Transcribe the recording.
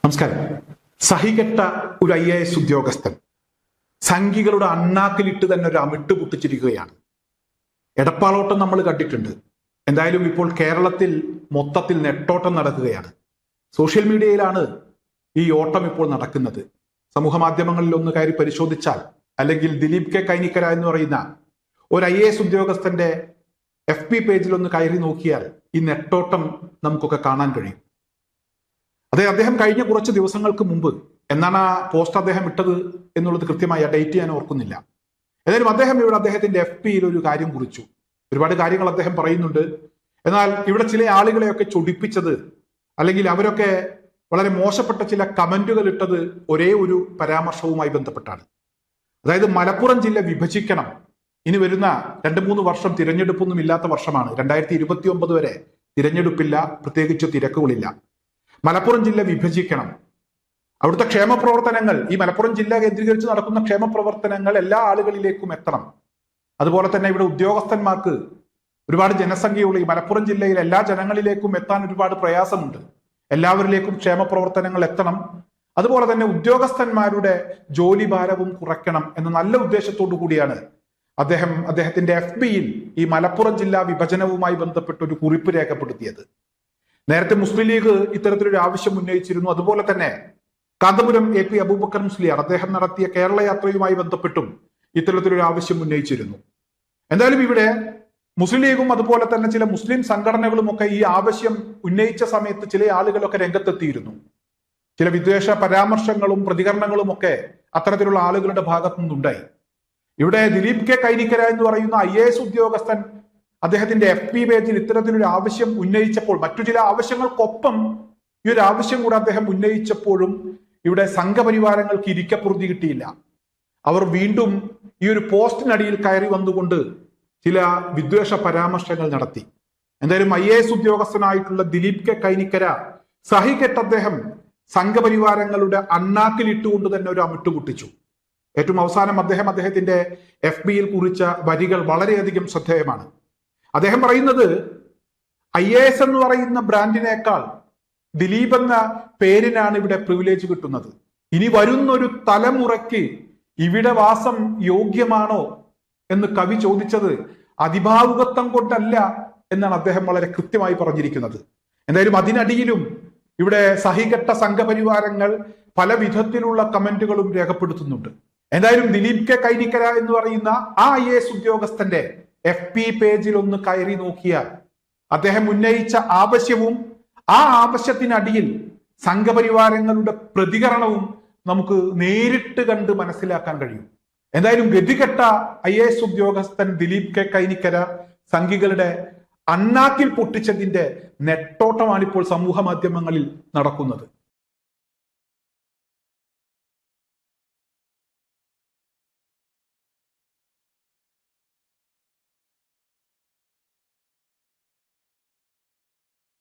നമസ്കാരം. സഹികെട്ട ഒരു IAS ഉദ്യോഗസ്ഥൻ സംഘികളുടെ അണ്ണാക്കിലിട്ട് തന്നെ ഒരു അമിട്ട് പൊട്ടിച്ചിരിക്കുകയാണ്. എടപ്പാളോട്ടം നമ്മൾ കണ്ടിട്ടുണ്ട്. എന്തായാലും ഇപ്പോൾ കേരളത്തിൽ മൊത്തത്തിൽ നെട്ടോട്ടം നടക്കുകയാണ്. സോഷ്യൽ മീഡിയയിലാണ് ഈ ഓട്ടം ഇപ്പോൾ നടക്കുന്നത്. സമൂഹ മാധ്യമങ്ങളിൽ ഒന്ന് കയറി പരിശോധിച്ചാൽ, അല്ലെങ്കിൽ ദിലീപ് കെ കൈനിക്കര എന്ന് പറയുന്ന ഒരു IAS ഉദ്യോഗസ്ഥന്റെ FB പേജിൽ ഒന്ന് കയറി നോക്കിയാൽ ഈ നെട്ടോട്ടം നമുക്കൊക്കെ കാണാൻ കഴിയും. അദ്ദേഹം കഴിഞ്ഞ കുറച്ച് ദിവസങ്ങൾക്ക് മുമ്പ് എന്നാണ് ആ പോസ്റ്റ് അദ്ദേഹം ഇട്ടത് എന്നുള്ളത് കൃത്യമായി ആ ഡേറ്റ് ഞാൻ ഓർക്കുന്നില്ല. ഏതായാലും അദ്ദേഹം ഇവിടെ അദ്ദേഹത്തിന്റെ FBയിൽ ഒരു കാര്യം കുറിച്ചു. ഒരുപാട് കാര്യങ്ങൾ അദ്ദേഹം പറയുന്നുണ്ട്. എന്നാൽ ഇവിടെ ചില ആളുകളെയൊക്കെ ചൊടിപ്പിച്ചത്, അല്ലെങ്കിൽ അവരൊക്കെ വളരെ മോശപ്പെട്ട ചില കമന്റുകൾ ഇട്ടത് ഒരേ ഒരു പരാമർശവുമായി ബന്ധപ്പെട്ടാണ്. അതായത് മലപ്പുറം ജില്ല വിഭജിക്കണം, ഇനി വരുന്ന 2-3 വർഷം തിരഞ്ഞെടുപ്പൊന്നും ഇല്ലാത്ത വർഷമാണ്. 2029 വരെ തിരഞ്ഞെടുപ്പില്ല, പ്രത്യേകിച്ച് തിരക്കുകളില്ല. മലപ്പുറം ജില്ല വിഭജിക്കണം, അവിടുത്തെ ക്ഷേമ പ്രവർത്തനങ്ങൾ, ഈ മലപ്പുറം ജില്ല കേന്ദ്രീകരിച്ച് നടക്കുന്ന ക്ഷേമ പ്രവർത്തനങ്ങൾ എല്ലാ ആളുകളിലേക്കും എത്തണം. അതുപോലെ തന്നെ ഇവിടെ ഉദ്യോഗസ്ഥന്മാർക്ക് ഒരുപാട് ജനസംഖ്യയുള്ള ഈ മലപ്പുറം ജില്ലയിൽ എല്ലാ ജനങ്ങളിലേക്കും എത്താൻ ഒരുപാട് പ്രയാസമുണ്ട്. എല്ലാവരിലേക്കും ക്ഷേമ പ്രവർത്തനങ്ങൾ എത്തണം. അതുപോലെ തന്നെ ഉദ്യോഗസ്ഥന്മാരുടെ ജോലി ഭാരവും കുറയ്ക്കണം എന്ന നല്ല ഉദ്ദേശത്തോടു കൂടിയാണ് അദ്ദേഹത്തിന്റെ FBയിൽ ഈ മലപ്പുറം ജില്ലാ വിഭജനവുമായി ബന്ധപ്പെട്ട് ഒരു കുറിപ്പ് രേഖപ്പെടുത്തിയത്. നേരത്തെ മുസ്ലിം ലീഗ് ഇത്തരത്തിലൊരു ആവശ്യം ഉന്നയിച്ചിരുന്നു. അതുപോലെ തന്നെ കാന്തപുരം AP അബൂബക്കർ മുസ്ലിയാർ അദ്ദേഹം നടത്തിയ കേരള യാത്രയുമായി ബന്ധപ്പെട്ടും ഇത്തരത്തിലൊരു ആവശ്യം ഉന്നയിച്ചിരുന്നു. എന്തായാലും ഇവിടെ മുസ്ലിം ലീഗും അതുപോലെ തന്നെ ചില മുസ്ലിം സംഘടനകളും ഒക്കെ ഈ ആവശ്യം ഉന്നയിച്ച സമയത്ത് ചില ആളുകളൊക്കെ രംഗത്തെത്തിയിരുന്നു. ചില വിദ്വേഷ പരാമർശങ്ങളും പ്രതികരണങ്ങളും ഒക്കെ അത്തരത്തിലുള്ള ആളുകളുടെ ഭാഗത്തു നിന്നുണ്ടായി. ഇവിടെ ദിലീപ് കെ കൈനിക്കര എന്ന് പറയുന്ന IAS ഉദ്യോഗസ്ഥൻ അദ്ദേഹത്തിന്റെ FB പേജിൽ ഇത്തരത്തിലൊരു ആവശ്യം ഉന്നയിച്ചപ്പോൾ, മറ്റു ചില ആവശ്യങ്ങൾക്കൊപ്പം ഈ ഒരു ആവശ്യം കൂടെ അദ്ദേഹം ഉന്നയിച്ചപ്പോഴും ഇവിടെ സംഘപരിവാരങ്ങൾക്ക് ഇരിക്കപ്പുറത്തി കിട്ടിയില്ല. അവർ വീണ്ടും ഈ ഒരു പോസ്റ്റിനടിയിൽ കയറി വന്നുകൊണ്ട് ചില വിദ്വേഷ പരാമർശങ്ങൾ നടത്തി. എന്തായാലും IAS ഉദ്യോഗസ്ഥനായിട്ടുള്ള ദിലീപ് കെ കൈനിക്കര സഹികെട്ട് അദ്ദേഹം സംഘപരിവാരങ്ങളുടെ അണ്ണാക്കിലിട്ടുകൊണ്ട് തന്നെ ഒരു അമിട്ട് പൊട്ടിച്ചു. ഏറ്റവും അവസാനം അദ്ദേഹത്തിന്റെ FBയിൽ കുറിച്ച വരികൾ വളരെയധികം ശ്രദ്ധേയമാണ്. അദ്ദേഹം പറയുന്നത്, IAS എന്ന് പറയുന്ന ബ്രാൻഡിനേക്കാൾ ദിലീപ് എന്ന പേരിനാണ് ഇവിടെ പ്രിവിലേജ് കിട്ടുന്നത്. ഇനി വരുന്നൊരു തലമുറയ്ക്ക് ഇവിടെ വാസം യോഗ്യമാണോ എന്ന് കവി ചോദിച്ചത് അതിഭാവുകത്വം കൊണ്ടല്ല എന്നാണ് അദ്ദേഹം വളരെ കൃത്യമായി പറഞ്ഞിരിക്കുന്നത്. എന്തായാലും അതിനടിയിലും ഇവിടെ സഹികെട്ട സംഘപരിവാരങ്ങൾ പല വിധത്തിലുള്ള കമന്റുകളും രേഖപ്പെടുത്തുന്നുണ്ട്. എന്തായാലും ദിലീപ് കെ കൈനിക്കര എന്ന് പറയുന്ന ആ IAS ഉദ്യോഗസ്ഥന്റെ FB പേജിൽ ഒന്ന് കയറി നോക്കിയാൽ അദ്ദേഹം ഉന്നയിച്ച ആവശ്യവും ആ ആവശ്യത്തിനടിയിൽ സംഘപരിവാരങ്ങളുടെ പ്രതികരണവും നമുക്ക് നേരിട്ട് കണ്ട് മനസ്സിലാക്കാൻ കഴിയും. എന്തായാലും ഗതികെട്ട IAS ഉദ്യോഗസ്ഥൻ ദിലീപ് കെ കൈനിക്കര സംഘികളുടെ അണ്ണാക്കിൽ പൊട്ടിച്ചതിന്റെ നെട്ടോട്ടമാണ് ഇപ്പോൾ സമൂഹ മാധ്യമങ്ങളിൽ നടക്കുന്നത്.